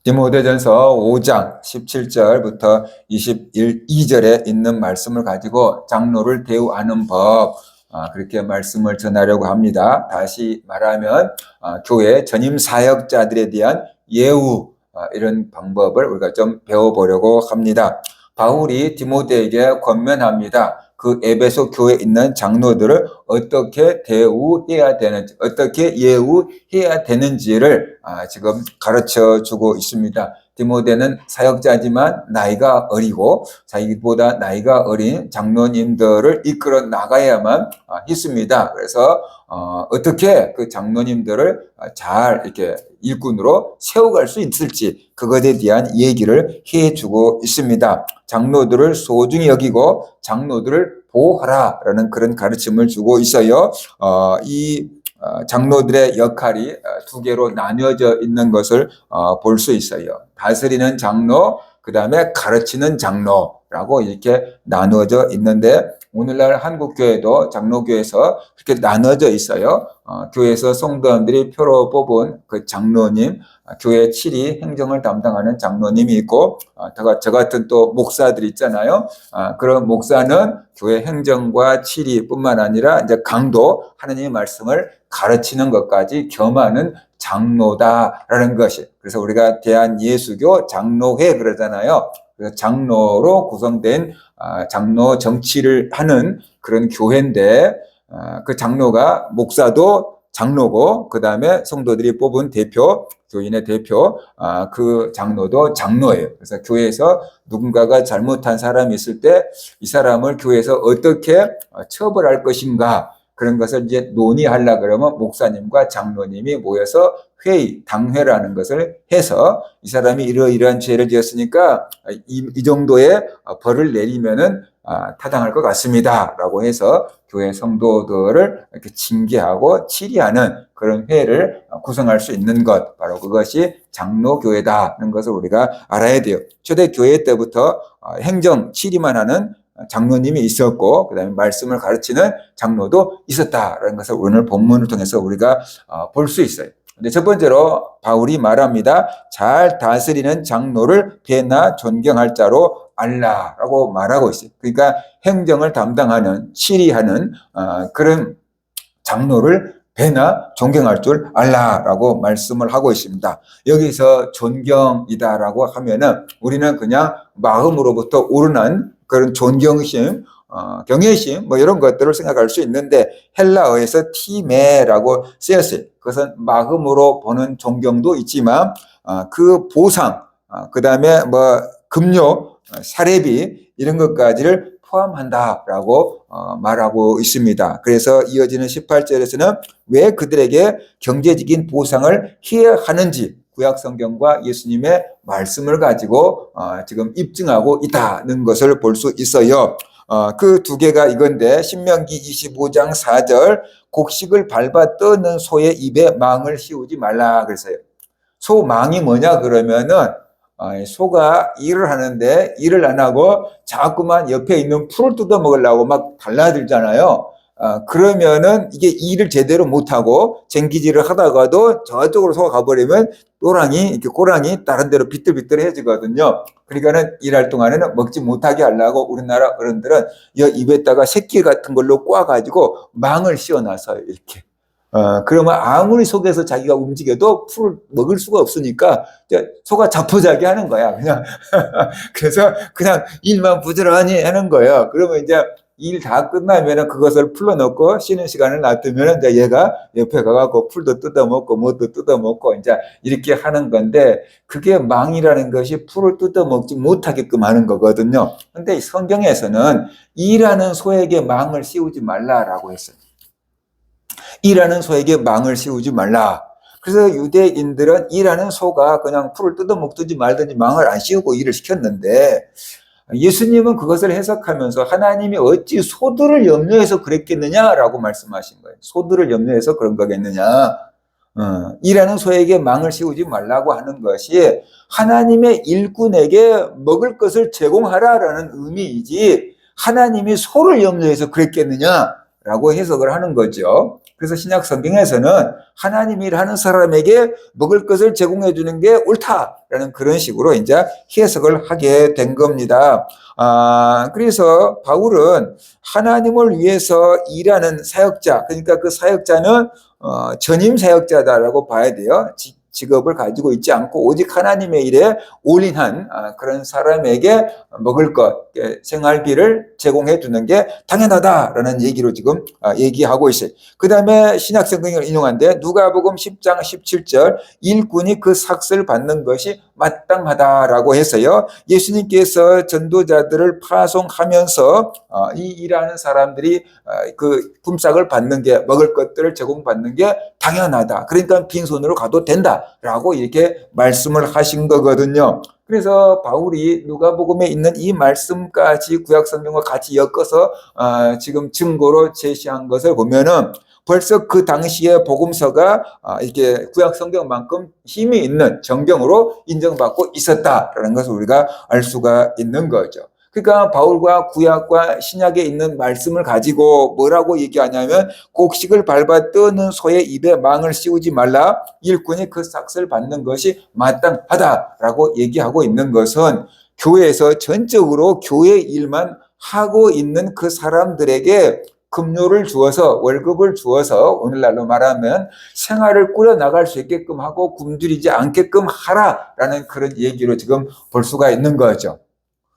디모데전서 5장 17절부터 22절에 있는 말씀을 가지고 장로를 대우하는 법, 그렇게 말씀을 전하려고 합니다. 다시 말하면 교회 전임 사역자들에 대한 예우, 이런 방법을 우리가 좀 배워보려고 합니다. 바울이 디모데에게 권면합니다. 그 에베소 교회에 있는 장로들을 어떻게 대우해야 되는지, 어떻게 예우해야 되는지를 지금 가르쳐 주고 있습니다. 디모데는 사역자지만 나이가 어리고 자기보다 나이가 어린 장로님들을 이끌어 나가야만 있습니다. 그래서 어떻게 그 장로님들을 잘 이렇게 일꾼으로 세워갈 수 있을지 그것에 대한 얘기를 해주고 있습니다. 장로들을 소중히 여기고 장로들을 보호하라라는 그런 가르침을 주고 있어요. 이 장로들의 역할이 두 개로 나뉘어져 있는 것을 볼 수 있어요. 다스리는 장로, 그 다음에 가르치는 장로라고 이렇게 나누어져 있는데 오늘날 한국교회도 장로교회에서 그렇게 나눠져 있어요. 교회에서 성도님들이 표로 뽑은 그 장로님, 교회 7위 행정을 담당하는 장로님이 있고, 저 같은 또 목사들 있잖아요. 그런 목사는 교회 행정과 7위 뿐만 아니라 이제 강도, 하나님의 말씀을 가르치는 것까지 겸하는 장로다라는 것이. 그래서 우리가 대한예수교 장로회 그러잖아요. 그래서 장로로 구성된 장로 정치를 하는 그런 교회인데, 그 장로가 목사도 장로고, 그 다음에 성도들이 뽑은 대표, 교인의 대표, 그 장로도 장로예요. 그래서 교회에서 누군가가 잘못한 사람이 있을 때 이 사람을 교회에서 어떻게 처벌할 것인가, 그런 것을 이제 논의하려 그러면 목사님과 장로님이 모여서 회의, 당회라는 것을 해서 이 사람이 이러이러한 죄를 지었으니까 이 정도의 벌을 내리면은 타당할 것 같습니다라고 해서 교회 성도들을 이렇게 징계하고 치리하는 그런 회를 구성할 수 있는 것, 바로 그것이 장로교회다는 것을 우리가 알아야 돼요. 초대교회 때부터 행정 치리만 하는 장로님이 있었고, 그 다음에 말씀을 가르치는 장로도 있었다라는 것을 오늘 본문을 통해서 우리가 볼 수 있어요. 근데 첫 번째로 바울이 말합니다. 잘 다스리는 장로를 배나 존경할 자로 알라라고 말하고 있어요. 그러니까 행정을 담당하는, 치리하는 그런 장로를 배나 존경할 줄 알라라고 말씀을 하고 있습니다. 여기서 존경이다라고 하면은 우리는 그냥 마음으로부터 우러난 그런 존경심, 경외심 뭐 이런 것들을 생각할 수 있는데 헬라어에서 티메라고 쓰였어요. 그것은 마음으로 보는 존경도 있지만 그 보상, 그 다음에 뭐 급료, 사례비 이런 것까지를 포함한다라고 말하고 있습니다. 그래서 이어지는 18절에서는 왜 그들에게 경제적인 보상을 해야 하는지 구약성경과 예수님의 말씀을 가지고 지금 입증하고 있다는 것을 볼 수 있어요. 그 두 개가 이건데 신명기 25장 4절 곡식을 밟아 떠는 소의 입에 망을 씌우지 말라 그랬어요. 소 망이 뭐냐 그러면은 소가 일을 하는데 일을 안 하고 자꾸만 옆에 있는 풀을 뜯어 먹으려고 막 달라들잖아요. 그러면은 이게 일을 제대로 못하고 쟁기질을 하다가도 저쪽으로 소가 가버리면 꼬랑이 다른 데로 비뚤비뚤해지거든요. 그러니까는 일할 동안에는 먹지 못하게 하려고 우리나라 어른들은 이 입에다가 새끼 같은 걸로 꽈가지고 망을 씌워놔서요, 이렇게. 그러면 아무리 속에서 자기가 움직여도 풀을 먹을 수가 없으니까 소가 자포자기 하는 거야, 그냥. 그래서 그냥 일만 부지런히 하는 거예요. 그러면 이제 일 다 끝나면은 그것을 풀러놓고 쉬는 시간을 놔두면은 이제 얘가 옆에 가갖고 풀도 뜯어먹고 뭣도 뜯어먹고 이제 이렇게 하는 건데 그게 망이라는 것이 풀을 뜯어먹지 못하게끔 하는 거거든요. 근데 성경에서는 일하는 소에게 망을 씌우지 말라라고 했어요. 일하는 소에게 망을 씌우지 말라. 그래서 유대인들은 일하는 소가 그냥 풀을 뜯어먹든지 말든지 망을 안 씌우고 일을 시켰는데 예수님은 그것을 해석하면서 하나님이 어찌 소들을 염려해서 그랬겠느냐라고 말씀하신 거예요. 소들을 염려해서 그런 거겠느냐. 일하는 소에게 망을 씌우지 말라고 하는 것이 하나님의 일꾼에게 먹을 것을 제공하라라는 의미이지 하나님이 소를 염려해서 그랬겠느냐라고 해석을 하는 거죠. 그래서 신약 성경에서는 하나님이 일하는 사람에게 먹을 것을 제공해 주는 게 옳다라는 그런 식으로 이제 해석을 하게 된 겁니다. 그래서 바울은 하나님을 위해서 일하는 사역자, 그러니까 그 사역자는 전임 사역자다라고 봐야 돼요. 직업을 가지고 있지 않고 오직 하나님의 일에 올인한 그런 사람에게 먹을 것, 생활비를 제공해 주는 게 당연하다라는 얘기로 지금 얘기하고 있어요. 그 다음에 신약 성경을 인용한데 누가복음 10장 17절 일꾼이 그 삭슬 받는 것이 마땅하다라고 해서요. 예수님께서 전도자들을 파송하면서 이 일하는 사람들이 그 품삯을 받는 게 먹을 것들을 제공받는 게 당연하다. 그러니까 빈손으로 가도 된다라고 이렇게 말씀을 하신 거거든요. 그래서 바울이 누가복음에 있는 이 말씀까지 구약성경과 같이 엮어서 지금 증거로 제시한 것을 보면은 벌써 그 당시에 복음서가 이렇게 구약성경만큼 힘이 있는 정경으로 인정받고 있었다라는 것을 우리가 알 수가 있는 거죠. 그러니까 바울과 구약과 신약에 있는 말씀을 가지고 뭐라고 얘기하냐면 곡식을 밟아 떠는 소의 입에 망을 씌우지 말라 일꾼이 그 삭슬 받는 것이 마땅하다라고 얘기하고 있는 것은 교회에서 전적으로 교회 일만 하고 있는 그 사람들에게 급료를 주어서 월급을 주어서 오늘날로 말하면 생활을 꾸려나갈 수 있게끔 하고 굶주리지 않게끔 하라라는 그런 얘기로 지금 볼 수가 있는 거죠.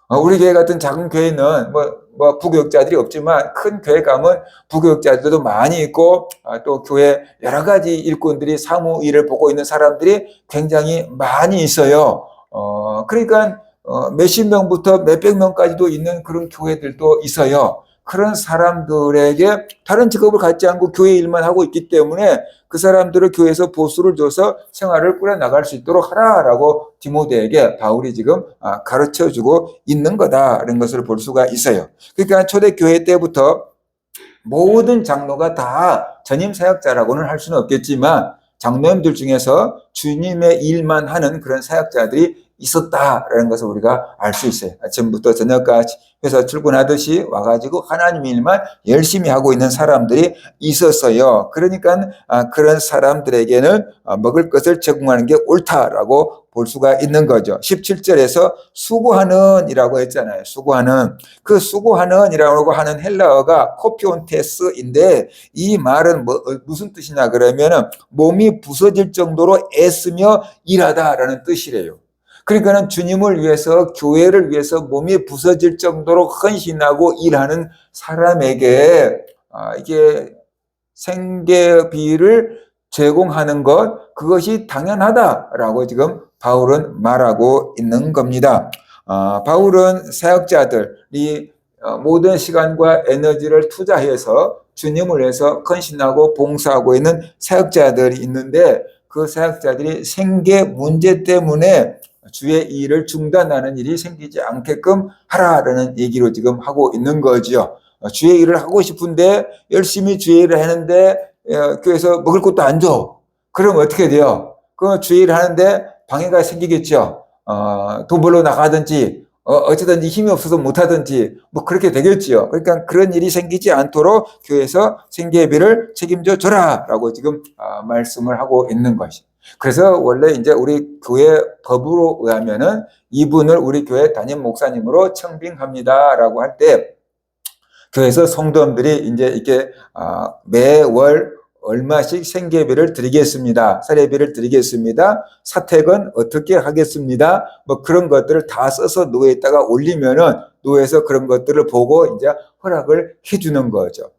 우리 교회 같은 작은 교회는 뭐 부교육자들이 없지만 큰 교회 가면 부교육자들도 많이 있고 또 교회 여러 가지 일꾼들이 사무 일을 보고 있는 사람들이 굉장히 많이 있어요. 그러니까 몇십 명부터 몇백 명까지도 있는 그런 교회들도 있어요. 그런 사람들에게 다른 직업을 갖지 않고 교회 일만 하고 있기 때문에 그 사람들을 교회에서 보수를 줘서 생활을 꾸려나갈 수 있도록 하라라고 디모데에게 바울이 지금 가르쳐주고 있는 거다라는 것을 볼 수가 있어요. 그러니까 초대교회 때부터 모든 장로가 다 전임 사역자라고는 할 수는 없겠지만 장로님들 중에서 주님의 일만 하는 그런 사역자들이 있었다라는 것을 우리가 알 수 있어요. 아침부터 저녁까지 회사 출근하듯이 와가지고 하나님 일만 열심히 하고 있는 사람들이 있었어요. 그러니까 그런 사람들에게는 먹을 것을 제공하는 게 옳다라고 볼 수가 있는 거죠. 17절에서 수고하는 이라고 했잖아요. 수고하는. 그 수고하는 이라고 하는 헬라어가 코피온테스인데 이 말은 무슨 뜻이냐 그러면은 몸이 부서질 정도로 애쓰며 일하다라는 뜻이래요. 그러니까는 주님을 위해서 교회를 위해서 몸이 부서질 정도로 헌신하고 일하는 사람에게 이게 생계비를 제공하는 것 그것이 당연하다라고 지금 바울은 말하고 있는 겁니다. 바울은 사역자들이 모든 시간과 에너지를 투자해서 주님을 위해서 헌신하고 봉사하고 있는 사역자들이 있는데 그 사역자들이 생계 문제 때문에 주의 일을 중단하는 일이 생기지 않게끔 하라라는 얘기로 지금 하고 있는 거지요. 주의 일을 하고 싶은데 열심히 주의 일을 하는데 교회에서 먹을 것도 안 줘. 그럼 어떻게 돼요? 그 주의 일을 하는데 방해가 생기겠죠. 돈 벌러 나가든지 어쩌든지 힘이 없어서 못하든지 뭐 그렇게 되겠지요. 그러니까 그런 일이 생기지 않도록 교회에서 생계비를 책임져 줘라라고 지금 말씀을 하고 있는 것이. 그래서 원래 이제 우리 교회 법으로 의하면은 이분을 우리 교회 담임 목사님으로 청빙합니다라고 할 때 교회에서 성도님들이 이제 이렇게 매월 얼마씩 생계비를 드리겠습니다. 사례비를 드리겠습니다. 사택은 어떻게 하겠습니다. 뭐 그런 것들을 다 써서 노회에다가 올리면은 노회에서 그런 것들을 보고 이제 허락을 해주는 거죠.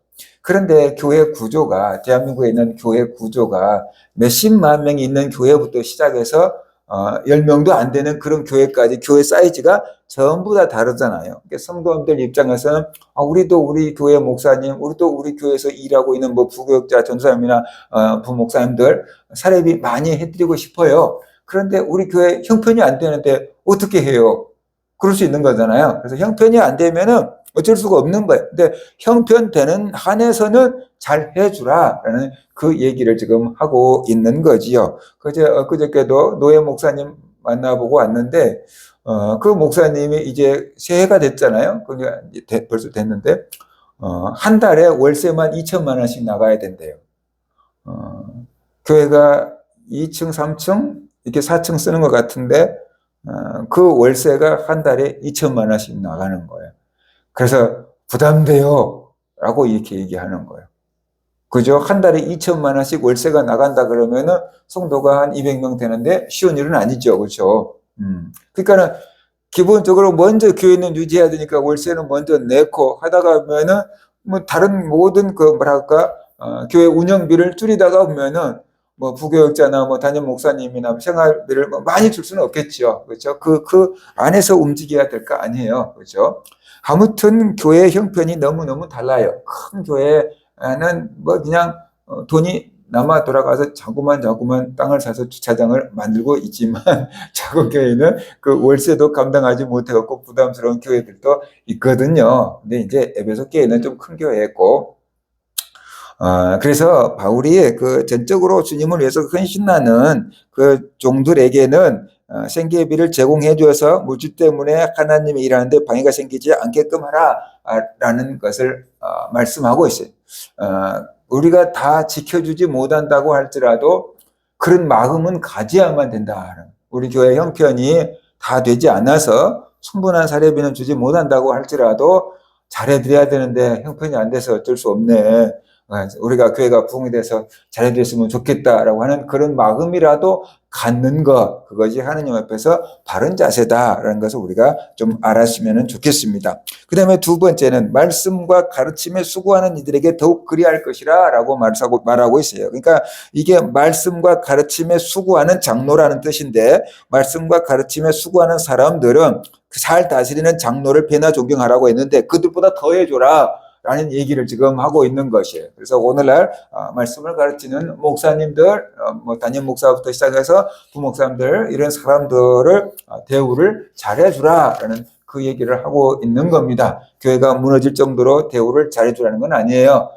그런데 교회 구조가 대한민국에 있는 교회 구조가 몇십만 명이 있는 교회부터 시작해서 10명도 안 되는 그런 교회까지 교회 사이즈가 전부 다 다르잖아요. 성도님들 입장에서는 우리도 우리 교회 목사님, 우리도 우리 교회에서 일하고 있는 뭐 부교육자, 전도사님이나 부목사님들 사례비 많이 해드리고 싶어요. 그런데 우리 교회 형편이 안 되는데 어떻게 해요? 그럴 수 있는 거잖아요. 그래서 형편이 안 되면은 어쩔 수가 없는 거예요. 근데 형편되는 한에서는 잘 해주라라는 그 얘기를 지금 하고 있는 거지요. 그저께도 노예 목사님 만나보고 왔는데, 그 목사님이 이제 새해가 됐잖아요. 그게 벌써 됐는데, 한 달에 월세만 2천만 원씩 나가야 된대요. 교회가 2층, 3층, 이렇게 4층 쓰는 것 같은데, 그 월세가 한 달에 2천만 원씩 나가는 거예요. 그래서 부담돼요. 라고 이렇게 얘기하는 거예요. 그죠? 한 달에 2천만 원씩 월세가 나간다 그러면은 성도가 한 200명 되는데 쉬운 일은 아니죠. 그렇죠? 그러니까는 기본적으로 먼저 교회는 유지해야 되니까 월세는 먼저 내고 하다가 보면은 뭐 다른 모든 그 뭐랄까 교회 운영비를 줄이다가 보면은 뭐 부교역자나 뭐 담임 목사님이나 생활비를 뭐 많이 줄 수는 없겠죠. 그렇죠? 그 안에서 움직여야 될 거 아니에요. 그렇죠? 아무튼 교회 형편이 너무너무 달라요. 큰 교회는 뭐 그냥 돈이 남아 돌아가서 자꾸만 땅을 사서 주차장을 만들고 있지만 작은 교회는 그 월세도 감당하지 못해갖고 부담스러운 교회들도 있거든요. 근데 이제 에베소 교회는 좀 큰 교회였고, 그래서 바울이 그 전적으로 주님을 위해서 헌신하는 그 종들에게는 생계비를 제공해 줘서 물질 때문에 하나님이 일하는데 방해가 생기지 않게끔 하라라는 것을 말씀하고 있어요. 우리가 다 지켜주지 못한다고 할지라도 그런 마음은 가져야만 된다. 우리 교회 형편이 다 되지 않아서 충분한 사례비는 주지 못한다고 할지라도 잘해드려야 되는데 형편이 안 돼서 어쩔 수 없네. 우리가 교회가 부흥이 돼서 잘해드렸으면 좋겠다라고 하는 그런 마음이라도 갖는 것, 그것이 하느님 앞에서 바른 자세다라는 것을 우리가 좀 알았으면 좋겠습니다. 그 다음에 두 번째는 말씀과 가르침에 수고하는 이들에게 더욱 그리할 것이라 라고 말하고 있어요. 그러니까 이게 말씀과 가르침에 수고하는 장로라는 뜻인데, 말씀과 가르침에 수고하는 사람들은 잘 다스리는 장로를 배나 존경하라고 했는데 그들보다 더해줘라 라는 얘기를 지금 하고 있는 것이에요. 그래서 오늘날 말씀을 가르치는 목사님들, 뭐 담임 목사부터 시작해서 부목사님들 이런 사람들을 대우를 잘해주라라는 그 얘기를 하고 있는 겁니다. 교회가 무너질 정도로 대우를 잘해주라는 건 아니에요.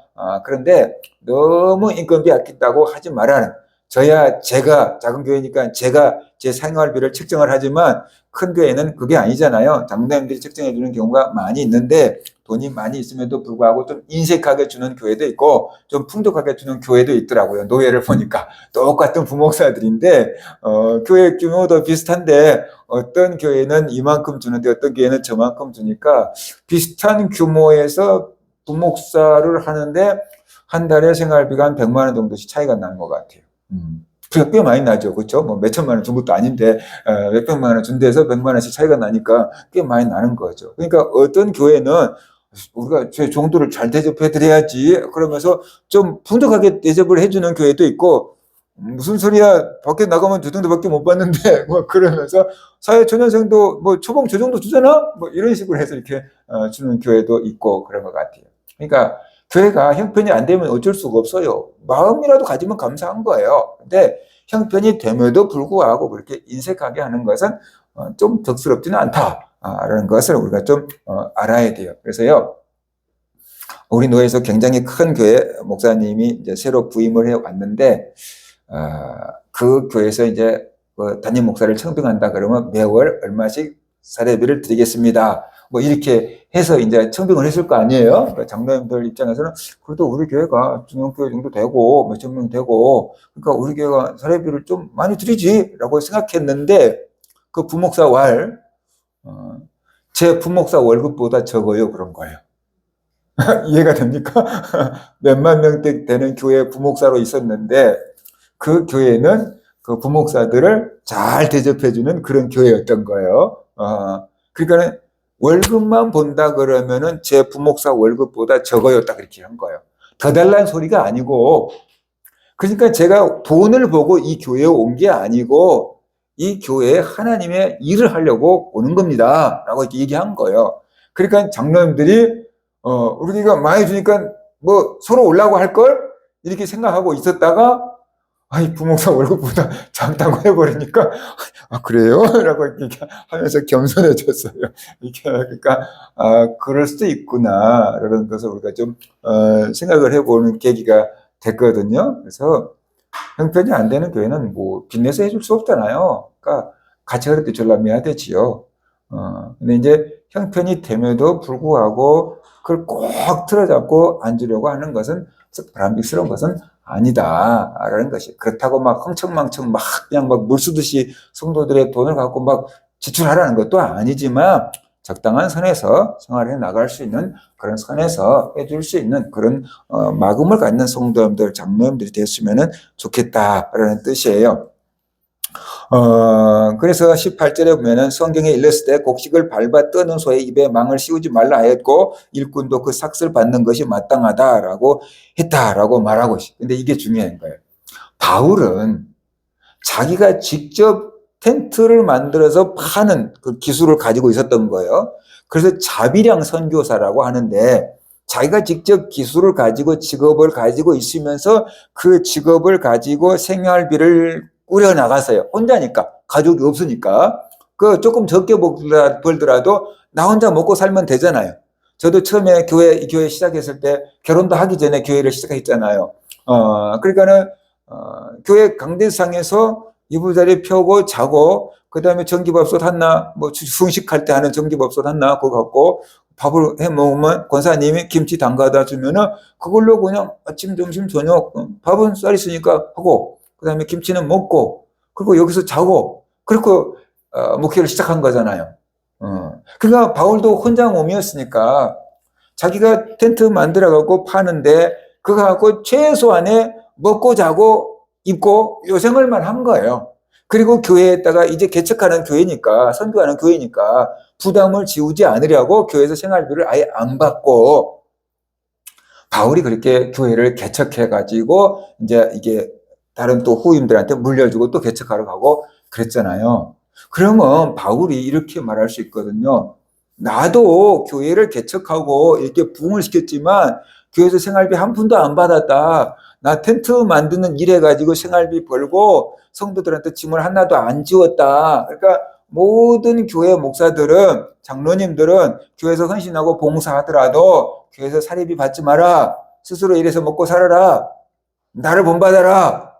그런데 너무 인건비 아낀다고 하지 말아라. 저야 제가 작은 교회니까 제가 제 생활비를 책정을 하지만 큰 교회는 그게 아니잖아요. 장로님들이 책정해 주는 경우가 많이 있는데 돈이 많이 있음에도 불구하고 좀 인색하게 주는 교회도 있고 좀 풍족하게 주는 교회도 있더라고요. 노예를 보니까 똑같은 부목사들인데 교회 규모도 비슷한데 어떤 교회는 이만큼 주는데 어떤 교회는 저만큼 주니까 비슷한 규모에서 부목사를 하는데 한 달에 생활비가 한 100만 원 정도씩 차이가 나는 것 같아요. 꽤 많이 나죠. 그렇죠? 뭐 몇천만 원 준 것도 아닌데 몇백만 원 준 데서 100만 원씩 차이가 나니까 꽤 많이 나는 거죠. 그러니까 어떤 교회는 우리가 제 정도를 잘 대접해 드려야지 그러면서 좀 풍족하게 대접을 해주는 교회도 있고 무슨 소리야 밖에 나가면 저 정도밖에 못 받는데 뭐 그러면서 사회초년생도 뭐 초봉 저 정도 주잖아 뭐 이런 식으로 해서 이렇게 주는 교회도 있고 그런 것 같아요. 그러니까 교회가 형편이 안 되면 어쩔 수가 없어요. 마음이라도 가지면 감사한 거예요. 근데 형편이 됨에도 불구하고 그렇게 인색하게 하는 것은 좀 덕스럽지는 않다라는 것을 우리가 좀 알아야 돼요. 그래서요, 우리 노예에서 굉장히 큰 교회 목사님이 이제 새로 부임을 해 왔는데 그 교회에서 이제 그 담임 목사를 청빙한다 그러면 매월 얼마씩 사례비를 드리겠습니다. 뭐 이렇게 해서 이제 청빙을 했을 거 아니에요. 그러니까 장로님들 입장에서는 그래도 우리 교회가 중형교회 정도 되고 몇천 명 되고 그러니까 우리 교회가 사례비를 좀 많이 드리지라고 생각했는데 그 부목사 제 부목사 월급보다 적어요. 그런 거예요. 이해가 됩니까? 몇만 명대 되는 교회 부목사로 있었는데 그 교회는 그 부목사들을 잘 대접해주는 그런 교회였던 거예요. 그러니까 월급만 본다 그러면은 제 부목사 월급보다 적어요. 딱 이렇게 한 거예요. 더 달라는 소리가 아니고, 그러니까 제가 돈을 보고 이 교회에 온 게 아니고, 이 교회에 하나님의 일을 하려고 오는 겁니다. 라고 이렇게 얘기한 거예요. 그러니까 장로님들이, 우리가 많이 주니까 뭐 서로 올라고 할걸? 이렇게 생각하고 있었다가, 아이, 부목사 월급보다 작다고 해버리니까, 그래요? 라고 이렇게 하면서 겸손해졌어요. 이게, 그러니까, 그럴 수도 있구나. 라는 것을 우리가 좀, 생각을 해보는 계기가 됐거든요. 그래서, 형편이 안 되는 교회는 뭐, 빚내서 해줄 수 없잖아요. 그러니까, 같이 그럴 때 전람해야 되지요. 근데 이제 형편이 됨에도 불구하고, 그걸 꼭 틀어잡고 앉으려고 하는 것은, 바람직스러운 것은 아니다라는 것이. 그렇다고 막 흥청망청 막 그냥 막 물 쓰듯이 성도들의 돈을 갖고 막 지출하라는 것도 아니지만 적당한 선에서 생활해 나갈 수 있는 그런 선에서 해줄 수 있는 그런 마음을 갖는 성도님들, 장로님들이 됐으면 좋겠다라는 뜻이에요. 그래서 18절에 보면은 성경에 일렀을 때 곡식을 밟아 떠는 소의 입에 망을 씌우지 말라 하였고 일꾼도 그 삭슬 받는 것이 마땅하다라고 했다라고 말하고 있어요. 근데 이게 중요한 거예요. 바울은 자기가 직접 텐트를 만들어서 파는 그 기술을 가지고 있었던 거예요. 그래서 자비량 선교사라고 하는데 자기가 직접 기술을 가지고 직업을 가지고 있으면서 그 직업을 가지고 생활비를 꾸려 나갔어요. 혼자니까, 가족이 없으니까. 그 조금 적게 벌더라도 나 혼자 먹고 살면 되잖아요. 저도 처음에 이 교회 시작했을 때 결혼도 하기 전에 교회를 시작했잖아요. 그러니까는 교회 강대상에서 이부자리 펴고 자고 그다음에 전기밥솥 하나 뭐 중식할 때 하는 전기밥솥 하나 그거 갖고 밥을 해 먹으면 권사님이 김치 담가다 주면은 그걸로 그냥 아침 점심 저녁 밥은 쌀 있으니까 하고 그다음에 김치는 먹고 그리고 여기서 자고 그리고 목회를 시작한 거잖아요. 그러니까 바울도 혼자 몸이었으니까 자기가 텐트 만들어 갖고 파는데 그거 갖고 최소한의 먹고 자고 입고 요 생활만 한 거예요. 그리고 교회에다가 이제 개척하는 교회니까 선교하는 교회니까 부담을 지우지 않으려고 교회에서 생활비를 아예 안 받고 바울이 그렇게 교회를 개척해 가지고 이제 이게 다른 또 후임들한테 물려주고 또 개척하러 가고 그랬잖아요. 그러면 바울이 이렇게 말할 수 있거든요. 나도 교회를 개척하고 이렇게 부흥을 시켰지만 교회에서 생활비 한 푼도 안 받았다. 나 텐트 만드는 일 해가지고 생활비 벌고 성도들한테 짐을 하나도 안 지웠다. 그러니까 모든 교회 목사들은 장로님들은 교회에서 헌신하고 봉사하더라도 교회에서 사례비 받지 마라. 스스로 일해서 먹고 살아라. 나를 본받아라.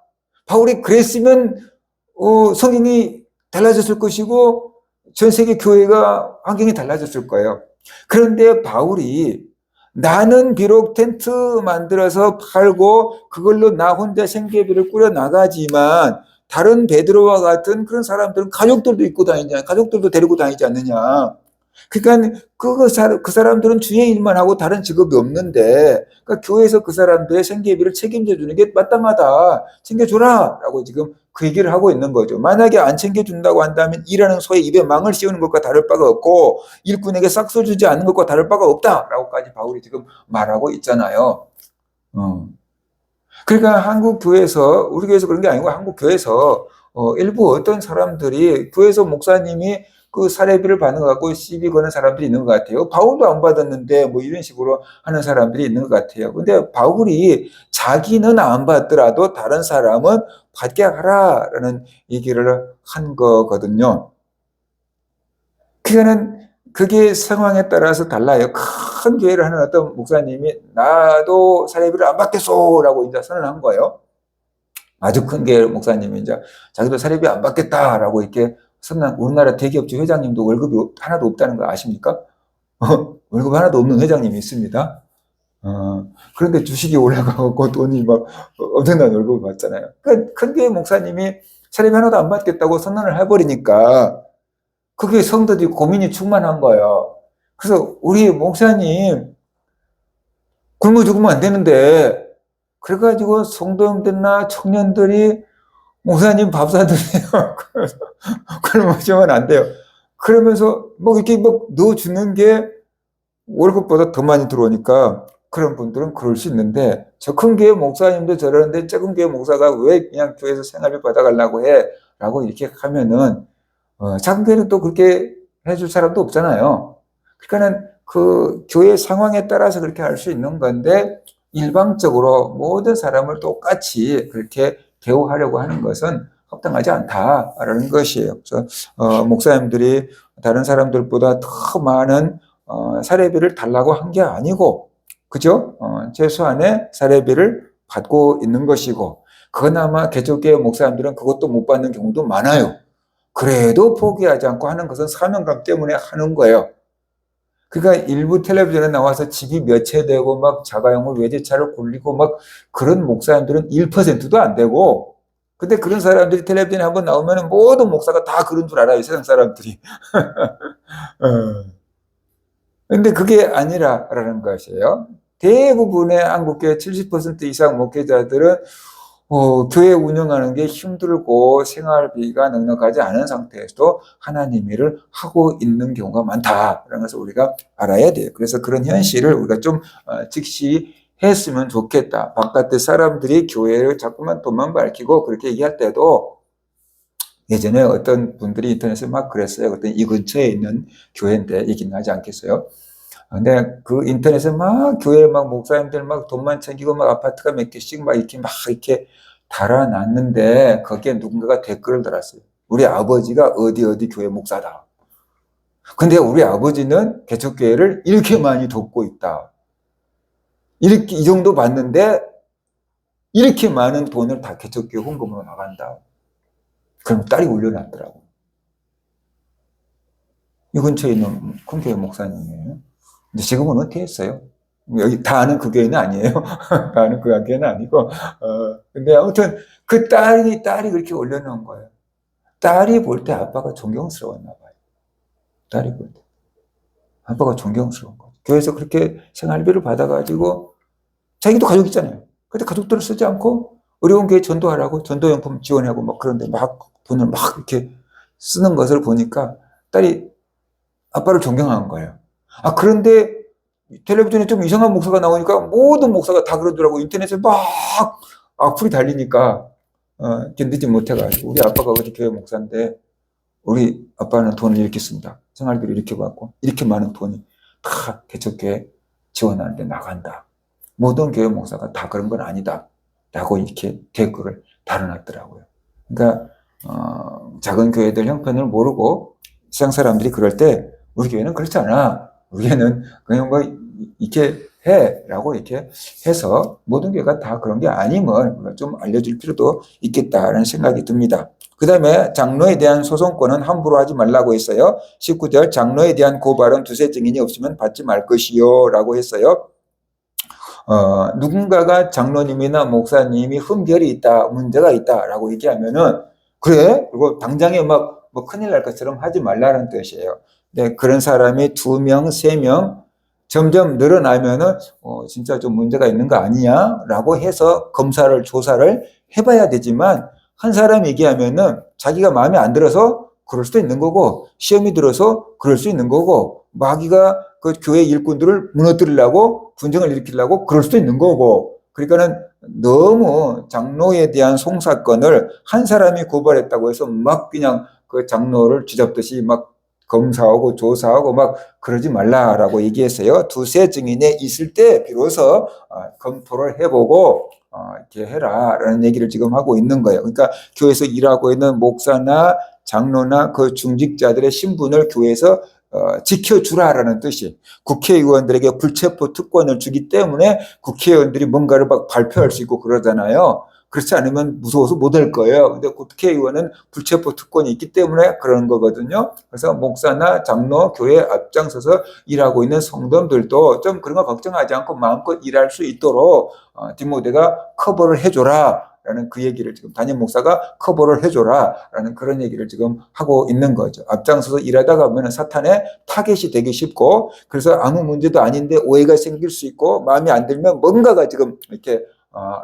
바울이 그랬으면 성경이 달라졌을 것이고 전 세계 교회가 환경이 달라졌을 거예요. 그런데 바울이 나는 비록 텐트 만들어서 팔고 그걸로 나 혼자 생계비를 꾸려 나가지만 다른 베드로와 같은 그런 사람들은 가족들도 입고 다니잖아요. 가족들도 데리고 다니지 않느냐. 그러니까 그 사람들은 주의 일만 하고 다른 직업이 없는데 그러니까 교회에서 그 사람들의 생계비를 책임져 주는 게 마땅하다. 챙겨줘라라고 지금 그 얘기를 하고 있는 거죠. 만약에 안 챙겨준다고 한다면 일하는 소의 입에 망을 씌우는 것과 다를 바가 없고 일꾼에게 싹쓸 주지 않는 것과 다를 바가 없다라고까지 바울이 지금 말하고 있잖아요. 그러니까 한국 교회에서 우리 교회에서 그런 게 아니고 한국 교회에서 일부 어떤 사람들이 교회에서 목사님이 그 사례비를 받는 것 같고 시비 거는 사람들이 있는 것 같아요. 바울도 안 받았는데 뭐 이런 식으로 하는 사람들이 있는 것 같아요. 근데 바울이 자기는 안 받더라도 다른 사람은 받게 하라라는 얘기를 한 거거든요. 그거는 그게 상황에 따라서 달라요. 큰 교회를 하는 어떤 목사님이 나도 사례비를 안 받겠소라고 이제 선언한 거예요. 아주 큰 교회 목사님이 이제 자기도 사례비 안 받겠다라고 이렇게 선언한 우리나라 대기업체 회장님도 월급이 하나도 없다는 거 아십니까? 월급 하나도 없는 회장님이 있습니다. 그런데 주식이 올라가고 돈이 막 엄청난 월급을 받잖아요. 그러니까 큰 교회 목사님이 사례비 하나도 안 받겠다고 선언을 해버리니까 그게 성도들이 고민이 충만한 거예요. 그래서 우리 목사님 굶어 죽으면 안 되는데 그래가지고 성도님들이나 청년들이 목사님 밥 사드세요. 그러면 안 돼요. 그러면서 뭐 이렇게 뭐 넣어주는 게 월급보다 더 많이 들어오니까 그런 분들은 그럴 수 있는데 저 큰 교회 목사님도 저러는데 작은 교회 목사가 왜 그냥 교회에서 생활비 받아가려고 해? 라고 이렇게 하면은 작은 교회는 또 그렇게 해줄 사람도 없잖아요. 그러니까는 그 교회 상황에 따라서 그렇게 할 수 있는 건데 일방적으로 모든 사람을 똑같이 그렇게 대우하려고 하는 것은 합당하지 않다라는 것이에요. 그래서 목사님들이 다른 사람들보다 더 많은 사례비를 달라고 한 게 아니고, 그죠? 최소한의 사례비를 받고 있는 것이고, 그나마 개척교회 목사님들은 그것도 못 받는 경우도 많아요. 그래도 포기하지 않고 하는 것은 사명감 때문에 하는 거예요. 그러니까 일부 텔레비전에 나와서 집이 몇 채 되고 막 자가용을 외제차를 굴리고 막 그런 목사님들은 1%도 안 되고, 근데 그런 사람들이 텔레비전에 한번 나오면 모든 목사가 다 그런 줄 알아요, 세상 사람들이. 근데 그게 아니라라는 것이에요. 대부분의 한국교회 70% 이상 목회자들은 교회 운영하는 게 힘들고 생활비가 넉넉하지 않은 상태에서도 하나님 일을 하고 있는 경우가 많다라는 것을 우리가 알아야 돼요. 그래서 그런 현실을 우리가 좀 직시했으면 좋겠다. 바깥의 사람들이 교회를 자꾸만 돈만 밝히고 그렇게 얘기할 때도, 예전에 어떤 분들이 인터넷에 막 그랬어요. 어떤 이 근처에 있는 교회인데 얘기는 하지 않겠어요. 근데 그 인터넷에 막 교회 막 목사님들 막 돈만 챙기고 막 아파트가 몇 개씩 막 이렇게 달아놨는데 거기에 누군가가 댓글을 달았어요. 우리 아버지가 어디 어디 교회 목사다. 근데 우리 아버지는 개척교회를 이렇게 많이 돕고 있다. 이렇게 이 정도 받는데 이렇게 많은 돈을 다 개척교회 헌금으로 나간다. 그럼 딸이 올려놨더라고. 이 근처에 있는 큰 교회 목사님이에요. 근데 지금은 어떻게 했어요? 여기 다 아는 그 교회는 아니에요. 다 아는 그 교회는 아니고, 근데 아무튼 그 딸이 그렇게 올려놓은 거예요. 딸이 볼 때 아빠가 존경스러웠나 봐요. 딸이 볼 때. 아빠가 존경스러운 거예요. 교회에서 그렇게 생활비를 받아가지고, 자기도 가족 있잖아요. 근데 가족들을 쓰지 않고, 어려운 교회 전도하라고 전도용품 지원하고 막 그런데 막 돈을 막 이렇게 쓰는 것을 보니까 딸이 아빠를 존경한 거예요. 그런데 텔레비전에 좀 이상한 목사가 나오니까 모든 목사가 다 그러더라고. 인터넷에 막 악플이 달리니까 견디지 못해가지고, 우리 아빠가 어디 교회 목사인데 우리 아빠는 돈을 이렇게 씁니다. 생활비를 이렇게 받고 이렇게 많은 돈이 다 개척교회 지원하는데 나간다. 모든 교회 목사가 다 그런 건 아니다. 라고 이렇게 댓글을 달아놨더라고요. 그러니까 작은 교회들 형편을 모르고 세상 사람들이 그럴 때 우리 교회는 그렇지 않아. 우리 교회는 그냥 뭐 이렇게 해라고 이렇게 해서 모든 교회가 다 그런 게 아님을 좀 알려줄 필요도 있겠다라는 생각이 듭니다. 그 다음에 장로에 대한 소송권은 함부로 하지 말라고 했어요. 19절 장로에 대한 고발은 두세 증인이 없으면 받지 말 것이요 라고 했어요. 누군가가 장로님이나 목사님이 흠결이 있다, 문제가 있다라고 얘기하면은 그래? 그리고 당장에 막 뭐 큰일 날 것처럼 하지 말라는 뜻이에요. 근데 그런 사람이 2명, 3명 점점 늘어나면은 진짜 좀 문제가 있는 거 아니야? 라고 해서 검사를 조사를 해봐야 되지만, 한 사람 얘기하면은 자기가 마음에 안 들어서 그럴 수도 있는 거고, 시험이 들어서 그럴 수 있는 거고, 마귀가 그 교회 일꾼들을 무너뜨리려고 분쟁을 일으키려고 그럴 수도 있는 거고, 그러니까는 너무 장로에 대한 송사건을 한 사람이 고발했다고 해서 막 그냥 그 장로를 쥐잡듯이 막 검사하고 조사하고 막 그러지 말라라고 얘기했어요. 두세 증인이 있을 때 비로소 검토를 해보고 이렇게 해라라는 얘기를 지금 하고 있는 거예요. 그러니까 교회에서 일하고 있는 목사나 장로나 그 중직자들의 신분을 교회에서 지켜주라라는 뜻이, 국회의원들에게 불체포 특권을 주기 때문에 국회의원들이 뭔가를 막 발표할 수 있고 그러잖아요. 그렇지 않으면 무서워서 못 할 거예요. 근데 국회의원은 불체포 특권이 있기 때문에 그런 거거든요. 그래서 목사나 장로, 교회 앞장서서 일하고 있는 성도들도 좀 그런 거 걱정하지 않고 마음껏 일할 수 있도록 디모데가 커버를 해줘라 라는 그 얘기를 지금 담임 목사가 커버를 해줘라 라는 그런 얘기를 지금 하고 있는 거죠. 앞장서서 일하다가 보면 사탄의 타겟이 되기 쉽고, 그래서 아무 문제도 아닌데 오해가 생길 수 있고, 마음에 안 들면 뭔가가 지금 이렇게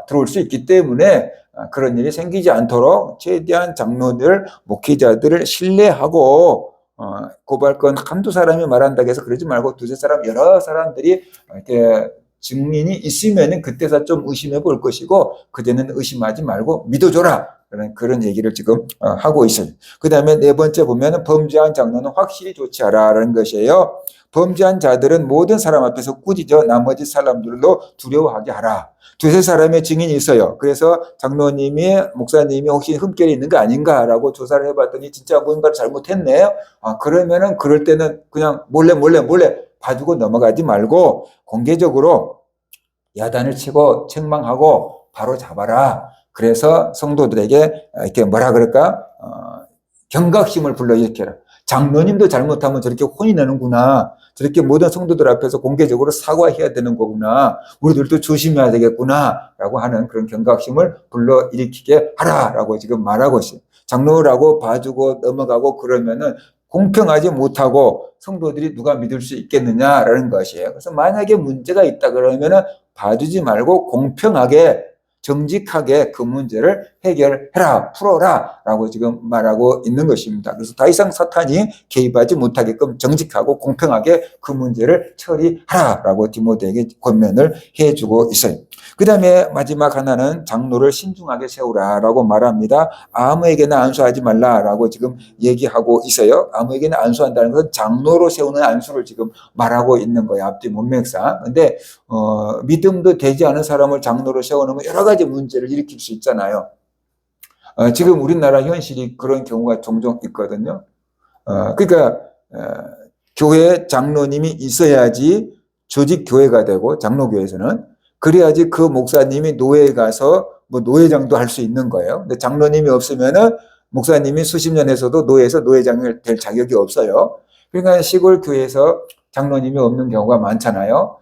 들어올 수 있기 때문에 그런 일이 생기지 않도록 최대한 장로들, 목회자들을 신뢰하고, 고발건 한두 사람이 말한다고 해서 그러지 말고 두세 사람, 여러 사람들이 이렇게 증인이 있으면 그때서 좀 의심해 볼 것이고, 그때는 의심하지 말고 믿어줘라 라는 그런 얘기를 지금 하고 있어요. 그 다음에 네 번째 보면 범죄한 장로는 확실히 조치하라는 것이에요. 범죄한 자들은 모든 사람 앞에서 꾸짖어 나머지 사람들도 두려워하게 하라. 두세 사람의 증인이 있어요. 그래서 장로님이, 목사님이 혹시 흠결이 있는 거 아닌가라고 조사를 해봤더니 진짜 뭔가를 잘못했네요. 그러면은 그럴 때는 그냥 몰래 봐주고 넘어가지 말고 공개적으로 야단을 치고 책망하고 바로 잡아라. 그래서 성도들에게 이렇게 뭐라 그럴까? 경각심을 불러일으켜라. 장로님도 잘못하면 저렇게 혼이 나는구나. 저렇게 모든 성도들 앞에서 공개적으로 사과해야 되는 거구나. 우리들도 조심해야 되겠구나. 라고 하는 그런 경각심을 불러일으키게 하라라고 지금 말하고 있어요. 장로라고 봐주고 넘어가고 그러면은 공평하지 못하고 성도들이 누가 믿을 수 있겠느냐라는 것이에요. 그래서 만약에 문제가 있다 그러면은 봐주지 말고 공평하게 정직하게 그 문제를 해결해라, 풀어라 라고 지금 말하고 있는 것입니다. 그래서 더 이상 사탄이 개입하지 못하게끔 정직하고 공평하게 그 문제를 처리하라 라고 디모데에게 권면을 해주고 있어요. 그 다음에 마지막 하나는 장로를 신중하게 세우라 라고 말합니다. 아무에게나 안수하지 말라 라고 지금 얘기하고 있어요. 아무에게나 안수한다는 것은 장로로 세우는 안수를 지금 말하고 있는 거예요. 앞뒤 문맥상. 근데 믿음도 되지 않은 사람을 장로로 세워놓으면 여러 가지 문제를 일으킬 수 있잖아요. 지금 우리나라 현실이 그런 경우가 종종 있거든요. 그러니까 교회 장로님이 있어야지 조직 교회가 되고 장로교회에서는 그래야지 그 목사님이 노예에 가서 뭐 노회장도 할 수 있는 거예요. 근데 장로님이 없으면은 목사님이 수십 년에서도 노예에서 노회장이 될 자격이 없어요. 그러니까 시골 교회에서 장로님이 없는 경우가 많잖아요.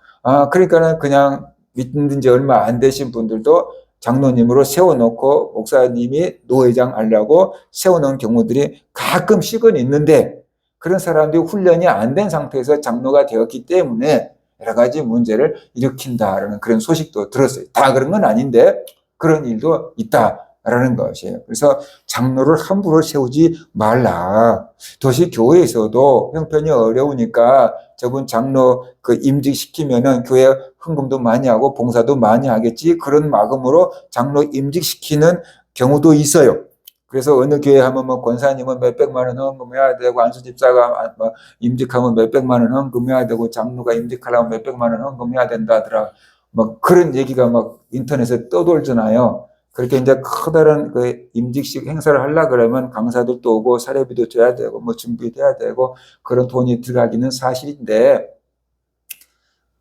그러니까는 그냥 믿는 지 얼마 안 되신 분들도 장로님으로 세워놓고 목사님이 노회장 하려고 세워놓은 경우들이 가끔씩은 있는데 그런 사람들이 훈련이 안 된 상태에서 장로가 되었기 때문에 여러 가지 문제를 일으킨다라는 그런 소식도 들었어요. 다 그런 건 아닌데 그런 일도 있다라는 것이에요. 그래서 장로를 함부로 세우지 말라. 도시 교회에서도 형편이 어려우니까 저분 장로 그 임직시키면은 교회 헌금도 많이 하고 봉사도 많이 하겠지. 그런 마음으로 장로 임직시키는 경우도 있어요. 그래서 어느 교회 하면 뭐 권사님은 몇백만 원 헌금해야 되고 안수집사가 임직하면 몇백만 원 헌금해야 되고 장로가 임직하려면 몇백만 원 헌금해야 된다더라. 막 그런 얘기가 막 인터넷에 떠돌잖아요. 그렇게 이제 커다란 그 임직식 행사를 하려 그러면 강사들도 오고 사례비도 줘야 되고 뭐 준비돼야 되고 그런 돈이 들어가기는 사실인데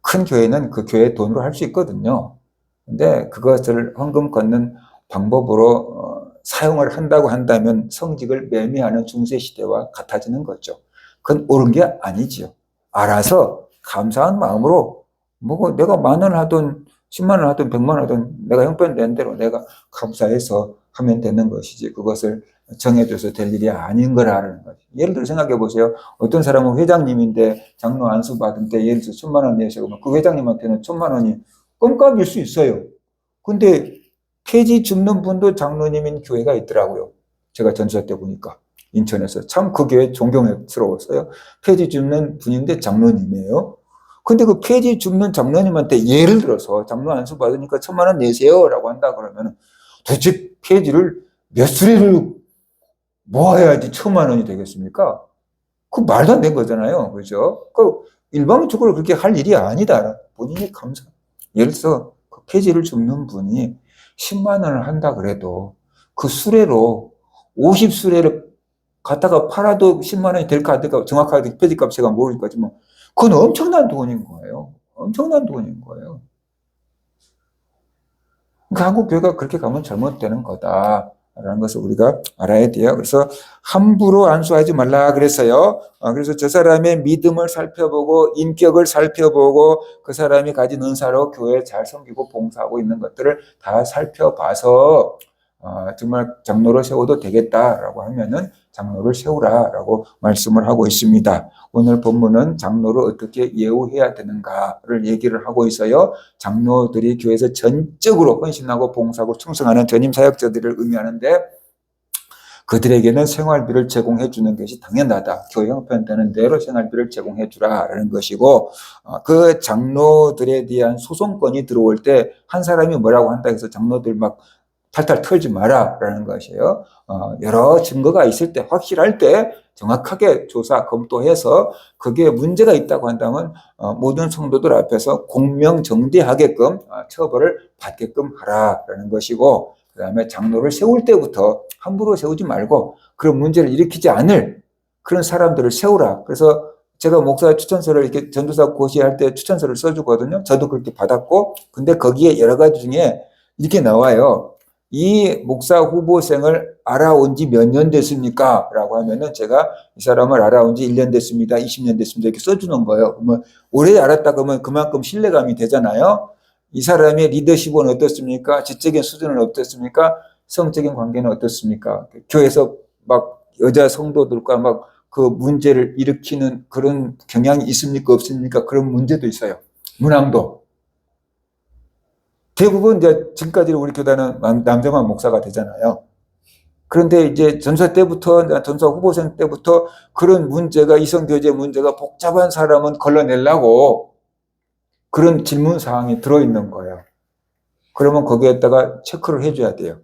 큰 교회는 그 교회 돈으로 할 수 있거든요. 근데 그것을 헌금 걷는 방법으로 사용을 한다고 한다면 성직을 매매하는 중세시대와 같아지는 거죠. 그건 옳은 게 아니지요. 알아서 감사한 마음으로 뭐 내가 10,000원 하든 10만 원 하든 100만 원 하든 내가 형편 낸 대로 내가 감사해서 하면 되는 것이지 그것을 정해줘서 될 일이 아닌 거라는 거죠. 예를 들어 생각해 보세요. 어떤 사람은 회장님인데 장로 안수 받은 때 예를 들어 1,000만 원 내시고 그 회장님한테는 1,000만 원이 껌값일 수 있어요. 근데 폐지 줍는 분도 장로님인 교회가 있더라고요. 제가 전수할 때 보니까 인천에서 참 그 교회 존경스러웠어요. 폐지 줍는 분인데 장로님이에요. 근데 그 폐지 줍는 장로님한테 예를 들어서 장로 안수 받으니까 1,000만 원 내세요라고 한다 그러면 도대체 폐지를 몇 수레를 모아야지 1,000만 원이 되겠습니까? 그 말도 안 되는 거잖아요. 그죠? 그 일방적으로 그렇게 할 일이 아니다. 본인이 감사. 예를 들어서 그 폐지를 줍는 분이 10만 원을 한다 그래도 그 수레로 50수레를 갖다가 팔아도 10만 원이 될까 안 될까 정확하게 폐지값 제가 모르니까 지만 그건 엄청난 돈인 거예요. 엄청난 돈인 거예요. 그러니까 한국 교회가 그렇게 가면 잘못되는 거다라는 것을 우리가 알아야 돼요. 그래서 함부로 안수하지 말라 그랬어요. 그래서 저 사람의 믿음을 살펴보고 인격을 살펴보고 그 사람이 가진 은사로 교회에 잘 섬기고 봉사하고 있는 것들을 다 살펴봐서 정말 장로를 세워도 되겠다라고 하면은 장로를 세우라라고 말씀을 하고 있습니다. 오늘 본문은 장로를 어떻게 예우해야 되는가를 얘기를 하고 있어요. 장로들이 교회에서 전적으로 헌신하고 봉사하고 충성하는 전임 사역자들을 의미하는데 그들에게는 생활비를 제공해 주는 것이 당연하다. 교회 형편되는 대로 생활비를 제공해 주라라는 것이고 그 장로들에 대한 소송권이 들어올 때 한 사람이 뭐라고 한다 해서 장로들 막 탈탈 털지 마라라는 것이에요. 여러 증거가 있을 때 확실할 때 정확하게 조사 검토해서 그게 문제가 있다고 한다면 모든 성도들 앞에서 공명정대하게끔 처벌을 받게끔 하라라는 것이고 그 다음에 장로를 세울 때부터 함부로 세우지 말고 그런 문제를 일으키지 않을 그런 사람들을 세우라. 그래서 제가 목사 추천서를 이렇게 전도사 고시할 때 추천서를 써주거든요. 저도 그렇게 받았고 근데 거기에 여러 가지 중에 이렇게 나와요. 이 목사 후보생을 알아온 지 몇 년 됐습니까? 라고 하면은 제가 이 사람을 알아온 지 1년 됐습니다. 20년 됐습니다. 이렇게 써주는 거예요. 그러면 오래 알았다 그러면 그만큼 신뢰감이 되잖아요. 이 사람의 리더십은 어떻습니까? 지적인 수준은 어떻습니까? 성적인 관계는 어떻습니까? 교회에서 막 여자 성도들과 막 그 문제를 일으키는 그런 경향이 있습니까? 없습니까? 그런 문제도 있어요. 문항도. 대부분 이제 지금까지 우리 교단은 남자만 목사가 되잖아요. 그런데 이제 전사 때부터, 전사 후보생 때부터 그런 문제가, 이성교제 문제가 복잡한 사람은 걸러내려고 그런 질문 사항이 들어있는 거예요. 그러면 거기에다가 체크를 해줘야 돼요.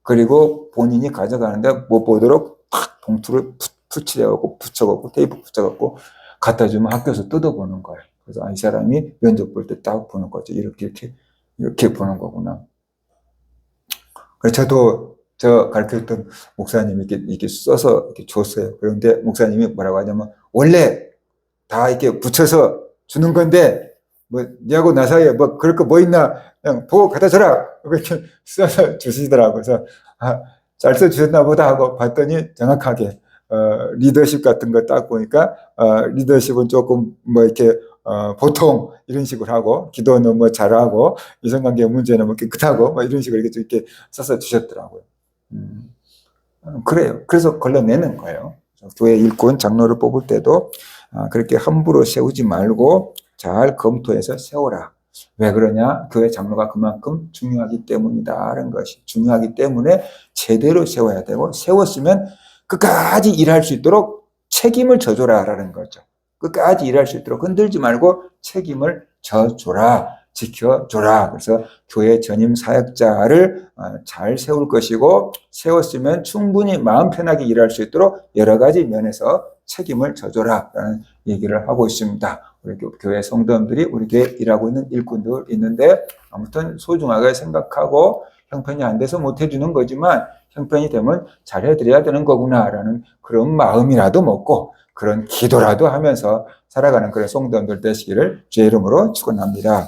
그리고 본인이 가져가는데 못 보도록 탁 봉투를 붙여갖고 붙여갖고 테이프 붙여갖고 갖다 주면 학교에서 뜯어보는 거예요. 그래서 이 사람이 면접 볼 때 딱 보는 거죠. 이렇게 보는 거구나. 그래서 저도 저 가르쳤던 목사님이 이렇게 써서 이렇게 줬어요. 그런데 목사님이 뭐라고 하냐면 원래 다 이렇게 붙여서 주는 건데 뭐 니하고 나 사이에 뭐 그럴 거 뭐 있나 그냥 보고 갖다 줘라 이렇게 써서 주시더라고요. 그래서 잘 써주셨나 보다 하고 봤더니 정확하게 리더십 같은 거 딱 보니까 리더십은 조금 뭐 이렇게 보통 이런 식으로 하고 기도는 뭐 잘하고 이성관계 문제는 뭐 깨끗하고 뭐 이런 식으로 이렇게 써서 주셨더라고요. 그래요. 그래서 걸러내는 거예요. 교회 일꾼 장로를 뽑을 때도 그렇게 함부로 세우지 말고 잘 검토해서 세워라. 왜 그러냐? 교회 장로가 그만큼 중요하기 때문이다라는 것이 중요하기 때문에 제대로 세워야 되고 세웠으면 끝까지 일할 수 있도록 책임을 져줘라라는 거죠. 끝까지 일할 수 있도록 흔들지 말고 책임을 져줘라, 지켜줘라. 그래서 교회 전임 사역자를 잘 세울 것이고 세웠으면 충분히 마음 편하게 일할 수 있도록 여러 가지 면에서 책임을 져줘라라는 얘기를 하고 있습니다. 우리 교회 성도님들이 우리 교회 일하고 있는 일꾼들 있는데 아무튼 소중하게 생각하고 형편이 안 돼서 못 해주는 거지만 형편이 되면 잘해드려야 되는 거구나라는 그런 마음이라도 먹고 그런 기도라도 하면서 살아가는 그런 성도님들 되시기를 주의 이름으로 축원합니다.